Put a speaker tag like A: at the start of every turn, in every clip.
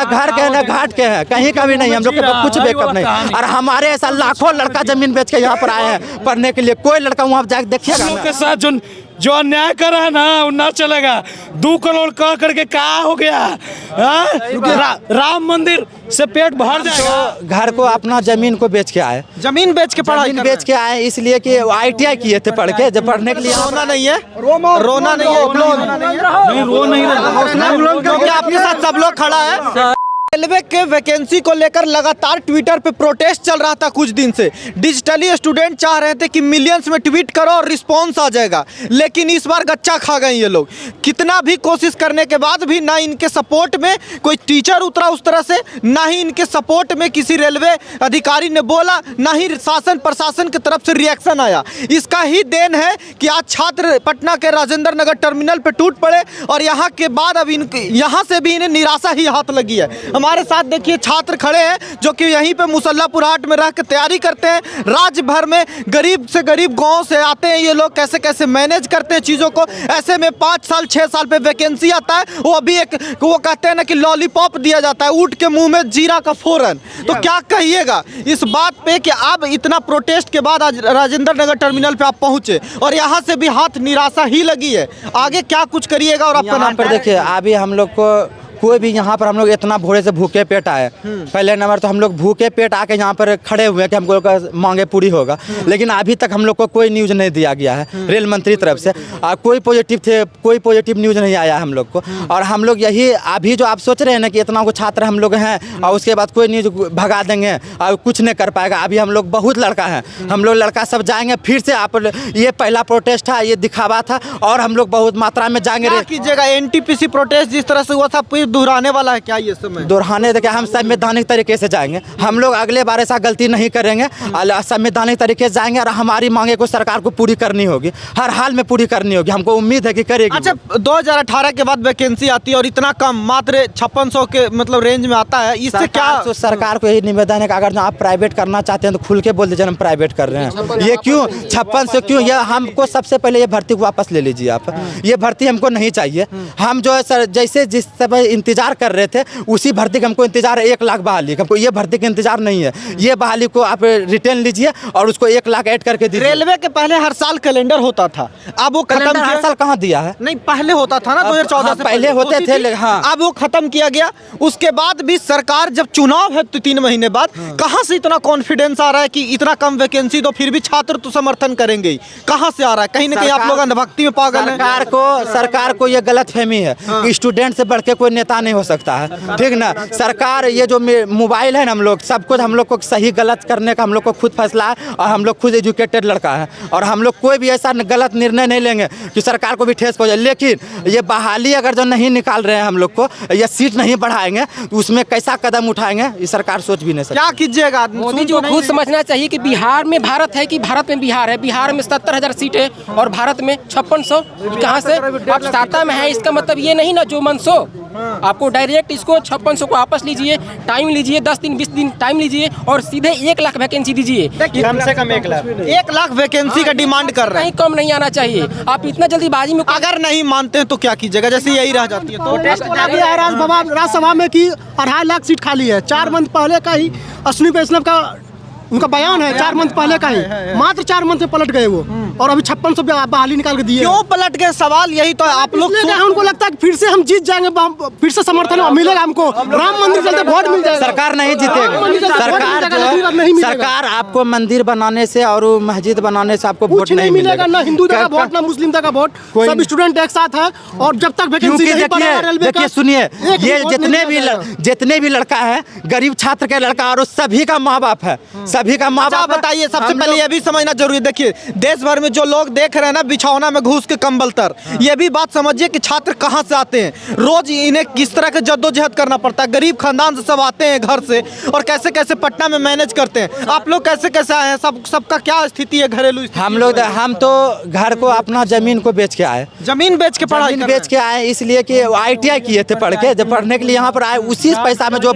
A: घर के ना घाट के हैं, कहीं का भी नहीं, हम लोग के पास कुछ बैकअप नहीं। और हमारे ऐसा लाखों लड़का जमीन बेच के यहाँ पर आए हैं पढ़ने के लिए। कोई लड़का वहाँ जाकर देखिएगा
B: के साथ जो अन्याय कर रहा है ना वो ना चलेगा। 2 करोड़ कह करके क्या हो गया? राम मंदिर से पेट भर जाएगा।
A: तो घर को अपना जमीन को बेच के आए,
C: जमीन बेच के पढ़ाई
A: बेच के आए, इसलिए कि ITI किए थे पढ़ के, जब पढ़ने के लिए
C: रोना नहीं है, रोना नहीं है,
B: नहीं रो नहीं रहा
C: क्योंकि आपके साथ सब लोग खड़ा है। रेलवे के वैकेंसी को लेकर लगातार ट्विटर पे प्रोटेस्ट चल रहा था कुछ दिन से। डिजिटली स्टूडेंट चाह रहे थे कि मिलियंस में ट्वीट करो और रिस्पॉन्स आ जाएगा, लेकिन इस बार गच्चा खा गए ये लोग। कितना भी कोशिश करने के बाद भी ना इनके सपोर्ट में कोई टीचर उतरा उस तरह से, ना ही इनके सपोर्ट में किसी रेलवे अधिकारी ने बोला, ना ही शासन प्रशासन की तरफ से रिएक्शन आया। इसका ही देन है कि आज छात्र पटना के राजेंद्र नगर टर्मिनल पे टूट पड़े और यहाँ के बाद अब यहाँ से भी इन्हें निराशा ही हाथ लगी है। हमारे साथ देखिए छात्र खड़े हैं जो कि यहीं पे मुसल्लापुर हाट में रह के तैयारी करते हैं। राज्य भर में गरीब से गरीब गांव से आते हैं ये लोग, कैसे कैसे मैनेज करते हैं चीज़ों को। ऐसे में 5 साल 6 साल पे वैकेंसी आता है, वो अभी वो कहते हैं ना कि लॉलीपॉप दिया जाता है, ऊँट के मुंह में जीरा का फोरन। तो क्या कहिएगा इस बात पे कि अब इतना प्रोटेस्ट के बाद आज राजेंद्र नगर टर्मिनल पे आप पहुंचे और यहाँ से भी हाथ निराशा ही लगी है, आगे क्या कुछ करिएगा? और आपका नाम
A: पर देखिए, अभी हम लोग को कोई भी यहाँ पर हम लोग इतना भोरे से भूखे पेट आए। पहले नंबर तो हम लोग भूखे पेट आके यहाँ पर खड़े हुए हैं कि हमको का मांगे पूरी होगा, लेकिन अभी तक हम लोग को कोई न्यूज़ नहीं दिया गया है रेल मंत्री तरफ से। कोई पॉजिटिव न्यूज़ नहीं आया हम लोग को। और हम लोग यही अभी जो आप सोच रहे हैं ना कि इतना को छात्र हम लोग हैं और उसके बाद कोई न्यूज़ भगा देंगे और कुछ नहीं कर पाएगा। अभी हम लोग बहुत लड़का हैं, हम लोग लड़का सब जाएंगे फिर से। आप ये पहला प्रोटेस्ट था, ये दिखावा था, और हम लोग बहुत मात्रा में जाएंगे।
C: कीजिएगा NTPC प्रोटेस्ट जिस तरह से हुआ था दोहराने वाला है क्या ये समय?
A: दोहराने देखिए, हम संवैधानिक तरीके से जाएंगे। हम लोग अगले बार ऐसा गलती नहीं करेंगे, संवैधानिक तरीके से जाएंगे और हमारी मांगे को सरकार को पूरी करनी होगी, हर हाल में पूरी करनी होगी। हमको उम्मीद है कि करेगी।
C: अच्छा, 2018 के बाद वैकेंसी आती है और इतना कम, मात्र 5600 के मतलब रेंज में आता है, इससे क्या?
A: तो सरकार को यही निवेदन है कि अगर आप प्राइवेट करना चाहते हैं तो खुल के बोल दीजिए हम प्राइवेट कर रहे हैं। ये क्यों 5600 क्यों? ये हमको सबसे पहले ये भर्ती को वापस ले लीजिए आप। ये भर्ती हमको नहीं चाहिए। हम जो है सर जैसे जिस समय इंतजार कर रहे थे उसी भर्ती का हमको इंतजार है। 1 लाख बहाली हमको ये भर्ती का इंतजार नहीं है। ये बहाली को आप रिटर्न लीजिए और उसको 1 लाख ऐड करके दीजिए।
C: रेलवे के पहले हर साल कैलेंडर होता था, अब वो खत्म।
A: हर साल कहाँ दिया है?
C: नहीं, पहले होता था ना 2014 से
A: पहले होते थे। हाँ,
C: अब वो खत्म किया गया। उसके बाद भी सरकार, जब चुनाव है तो 3 महीने बाद कहाँ से इतना कॉन्फिडेंस आ रहा है कि इतना कम वैकेंसी तो फिर भी छात्र तो समर्थन करेंगे ही? कहाँ से आ रहा है? कहीं ना कहीं आप लोग अंधभक्ति में पागल हैं।
A: सरकार को ये गलत फहमी है कि स्टूडेंट से बढ़ के कोई नेता नहीं हो सकता है, ठीक ना। सरकार ये जो मोबाइल है ना, हम लोग सब कुछ हम लोग को सही गलत करने का हम लोग को खुद फैसला है और हम लोग खुद एजुकेटेड लड़का है और हम लोग कोई भी ऐसा गलत निर्णय नहीं लेंगे कि सरकार को भी ठेस पहुंचे। लेकिन ये बहाली अगर जो नहीं निकाल रहे हैं हम लोग को, या सीट नहीं बढ़ाएंगे, उसमें कैसा कदम उठाएंगे ये सरकार सोच भी नहीं सकती।
C: क्या कीजिएगा?
D: मोदी जी को खुद समझना चाहिए कि बिहार में भारत है कि भारत में बिहार है। बिहार में 77,000 सीटें और भारत में 5600। कहाँ से? आप साता में है, इसका मतलब ये नहीं ना जो मन सो। आपको डायरेक्ट इसको 5600 को वापस लीजिए, टाइम लीजिए, 10 दिन 20 दिन टाइम लीजिए और सीधे 1 लाख वैकेंसी दीजिए।
C: कम से कम 1 लाख वैकेंसी का डिमांड कर रहे हैं।
D: कम नहीं आना चाहिए। आप इतना जल्दीबाजी में
C: अगर नहीं मानते हैं तो क्या कीजिएगा? जैसे यही रह जाती है तो
E: राज्यसभा में की 2.5 लाख सीट खाली है। 4 मंथ पहले का ही अश्विनी वैष्णव का उनका बयान है, 4 मंथ पहले का ही, मात्र 4 मंथ में पलट गए वो और अभी 5600 बहाली निकाल के दिए।
C: क्यों पलट गए? सवाल यही तो है। आप लोग
E: उनको लगता है कि फिर से हम जीत जाएंगे, फिर से समर्थन मिलेगा हमको, राम मंदिर चलते वोट मिल जाएगा।
A: सरकार नहीं जीतेगा। सरकार आपको मंदिर बनाने से और मस्जिद बनाने से आपको वोट नहीं मिलेगा।
E: ना हिंदू का वोट ना मुस्लिम का वोट, सब स्टूडेंट एक साथ है। और जब तक वैकेंसी नहीं पड़ेगा रेलवे का,
A: देखिए सुनिए, ये जितने भी लड़का है, गरीब छात्र के लड़का और सभी का माँ बाप है, सभी का माँ बाप।
C: बताइए, सबसे पहले ये भी समझना जरूरी है। देखिए, देश भर में जो लोग देख रहे हैं ना बिछौना में घुस के कंबल तर, ये भी बात समझिए कि छात्र कहाँ से आते हैं, रोज इन्हें किस तरह के जद्दोजहद करना पड़ता है। गरीब खानदान से सब आते हैं घर से और कैसे कैसे पटना में मैनेज करते हैं। आप लोग कैसे कैसे आए हैं? सबका क्या स्थिति है घरेलू?
A: हम तो घर को अपना जमीन को बेच के आए,
C: जमीन बेच के पढ़ाई
A: बेच के आए, इसलिए कि ITI किए थे पढ़ के, जब पढ़ने के लिए यहाँ पर आए, उसी पैसा में जो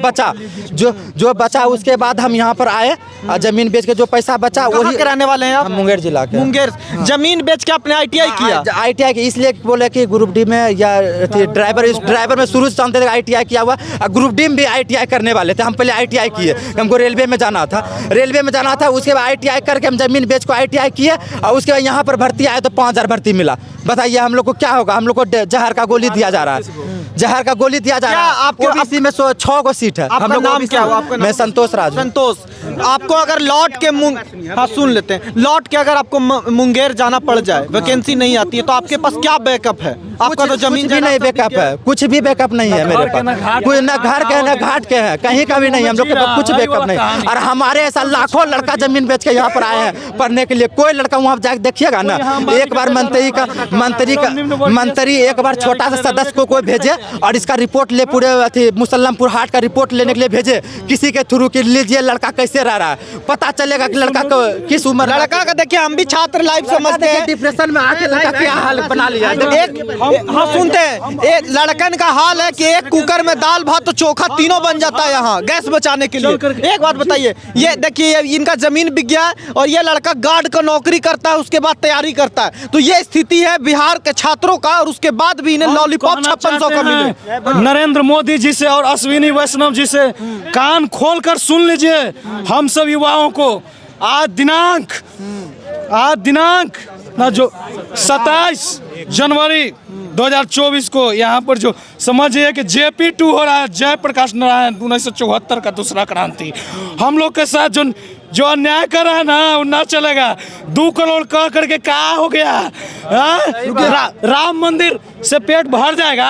A: बचा उसके बाद हम यहाँ पर आए और जमीन बेच के जो पैसा बचा
C: कहाँ
A: वही।
C: के रहने वाले हैं आप?
A: हम मुंगेर जिला के।
C: मुंगेर। जमीन बेच के आपने ITI किया?
A: ITI इसलिए बोले कि ग्रुप डी में या ड्राइवर में शुरू से जानते थे ITI किया हुआ, और ग्रुप डी में भी ITI करने वाले थे। हम पहले ITI किए, हमको रेलवे में जाना था, उसके बाद ITI करके हम जमीन बेच को ITI किए, और उसके बाद यहाँ पर भर्ती आए तो 5000 भर्ती मिला। बताइए हम लोग को क्या होगा? हम लोग को जहर का गोली दिया जा रहा है, जहर का गोली दिया जा रहा है।
C: आपके
A: OBC में 6 को सीट है।
C: आपका नाम क्या हुआ? आपका नाम?
A: मैं संतोष राज।
C: संतोष, आपको अगर लौट के हाँ सुन लेते हैं, लौट के अगर आपको मुंगेर जाना पड़ जाए, वैकेंसी नहीं आती है, तो आपके पास क्या बैकअप है? आपका तो जमीन
A: भी नहीं बैकअप है, कुछ भी बैकअप नहीं है मेरे पास। कोई ना घर के ना घाट के है, कहीं का भी नहीं, हम लोग के पास कुछ बैकअप नहीं। और हमारे ऐसा लाखों लड़का जमीन बेच के यहाँ पर आए हैं पढ़ने के लिए। कोई लड़का वहाँ जाकर देखिएगा ना, एक बार मंत्री एक बार छोटा सा सदस्य को कोई भेजे और इसका रिपोर्ट ले, पूरे मुसल्लमपुर हाट का रिपोर्ट लेने के लिए भेजे, किसी के थ्रू कि लीजिए लड़का कैसे रह रहा है, पता चलेगा कि लड़का को किस उम्र।
C: लड़का का देखिए, हम भी छात्र लाइफ समझते हैं,
A: डिप्रेशन में आके लड़का क्या हाल बना लिया।
C: हाँ सुनते हैं, एक लड़कन का हाल है कि एक कुकर में दाल भात तो चोखा तीनों बन जाता है यहाँ गैस बचाने के लिए। एक बात बताइए, ये देखिए इनका जमीन बिक गया है और ये लड़का गार्ड का नौकरी करता है, उसके बाद तैयारी करता है। तो ये स्थिति है बिहार के छात्रों का, और उसके बाद भी इन्हें लॉलीपॉप 5600 का मिले।
B: नरेंद्र मोदी जी से और अश्विनी वैष्णव जी से कान खोलकर सुन लीजिए हम सब युवाओं को। आज दिनांक ना जो 27 जनवरी 2024 को यहाँ पर जो समझिए कि JP2 हो रहा है, जयप्रकाश नारायण 1974 का दूसरा क्रांति। हम लोग के साथ जो अन्याय कर रहा है ना, वो ना चलेगा। 2 करोड़ कह करके क्या हो गया? राम मंदिर से पेट भर जाएगा?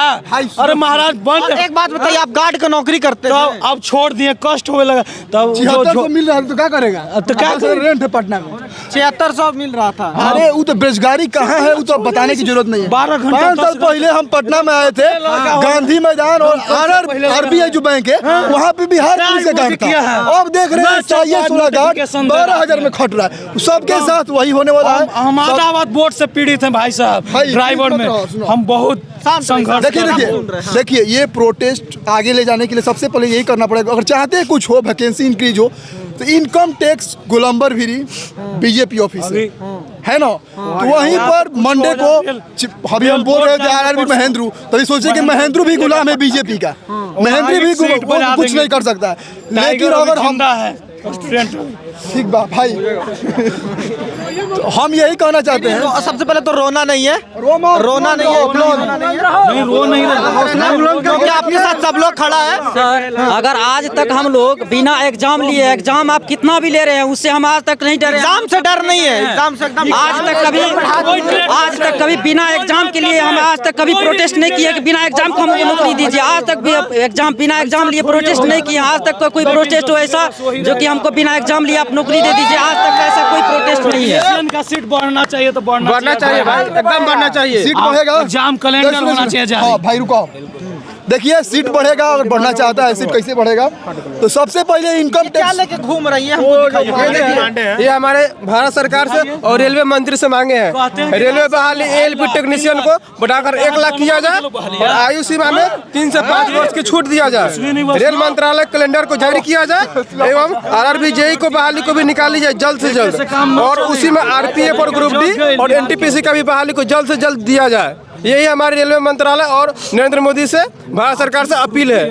B: अरे महाराज बंद।
C: एक बात बताइए, आप गार्ड का नौकरी करते
B: तो
C: हैं,
B: अब छोड़ दिए, कष्ट होने लगा। तब जो
E: मिल रहा है तो क्या करेगा?
B: तो क्या
E: रेंट है पटना में
C: 7600 मिल रहा था।
E: अरे वो तो बेरोजगारी कहाँ है, वो तो बताने की जरूरत नहीं है।
B: 12 घंटा
E: 5 साल पहले हम पटना में आए थे, गांधी मैदान और RBI जो बैंक है वहाँ पे बिहार पुलिस का गार्ड था। अब देख रहे हैं 16 गार्ड 12,000 में खट रहा है। सबके साथ वही होने वाला है।
B: हम आदाबाद बोर्ड से पीड़ित हैं भाई साहब, ड्राइवर में हम बहुत संघर्ष।
E: देखिए ये प्रोटेस्ट आगे ले जाने के लिए सबसे पहले यही करना पड़ेगा। अगर चाहते हैं कुछ हो, वैकेंसी इंक्रीज हो, तो इनकम टैक्स गोलंबर भिरी BJP ऑफिस है ना, तो वहीं पर मंडे को अभी हम बोल रहे थे RRB महेंद्रू, तभी सोचे कि महेंद्रू भी गुलाम है BJP का, महेंद्रू भी कुछ नहीं कर सकता है। लेकिन अगर हम ठीक बात भाई तो हम यही कहना चाहते हैं,
C: सबसे पहले तो रोना नहीं है, रोना नहीं है, क्योंकि आपके साथ सब लोग खड़ा है।
F: सर अगर आज तक हम लोग बिना एग्जाम लिए, एग्जाम आप कितना भी ले रहे हैं उससे हम आज तक नहीं डरे।
C: एग्जाम से डर नहीं है, एग्जाम से एकदम
F: आज तक कभी बिना एग्जाम के लिए हम आज तक कभी प्रोटेस्ट नहीं किया कि बिना एग्जाम को हमको नौकरी दीजिए। आज तक भी बिना एग्जाम लिए प्रोटेस्ट नहीं किया। आज तक कोई प्रोटेस्ट हो ऐसा जो कि हमको बिना एग्जाम लिए आप नौकरी दे दीजिए, आज तक ऐसा कोई प्रोटेस्ट नहीं है।
B: का सीट बढ़ना चाहिए तो बढ़ना
C: चाहिए भाई, एकदम बढ़ना चाहिए।
E: सीट बढ़ेगा,
B: एग्जाम कैलेंडर होना चाहिए।
E: हाँ भाई रुको, देखिए सीट बढ़ेगा, अगर बढ़ना चाहता है सीट कैसे बढ़ेगा, तो सबसे पहले इनकम टैक्स
C: लेके घूम रही है।
G: ये हमारे भारत सरकार से और रेलवे मंत्री से मांगे हैं। रेलवे बहाली ALP टेक्नीशियन को बढ़ाकर 1 लाख किया जाए और आयु सीमा में 3 से 5 वर्ष की छूट दिया जाए। रेल मंत्रालय कैलेंडर को जारी किया जाए एवं RRB JE को बहाली को भी निकाली जाए जल्द से जल्द, और उसी में RPF और ग्रुप D और NTPC का भी बहाली को जल्द से जल्द दिया जाए। यही हमारे रेलवे मंत्रालय और नरेंद्र मोदी से भारत सरकार से अपील है।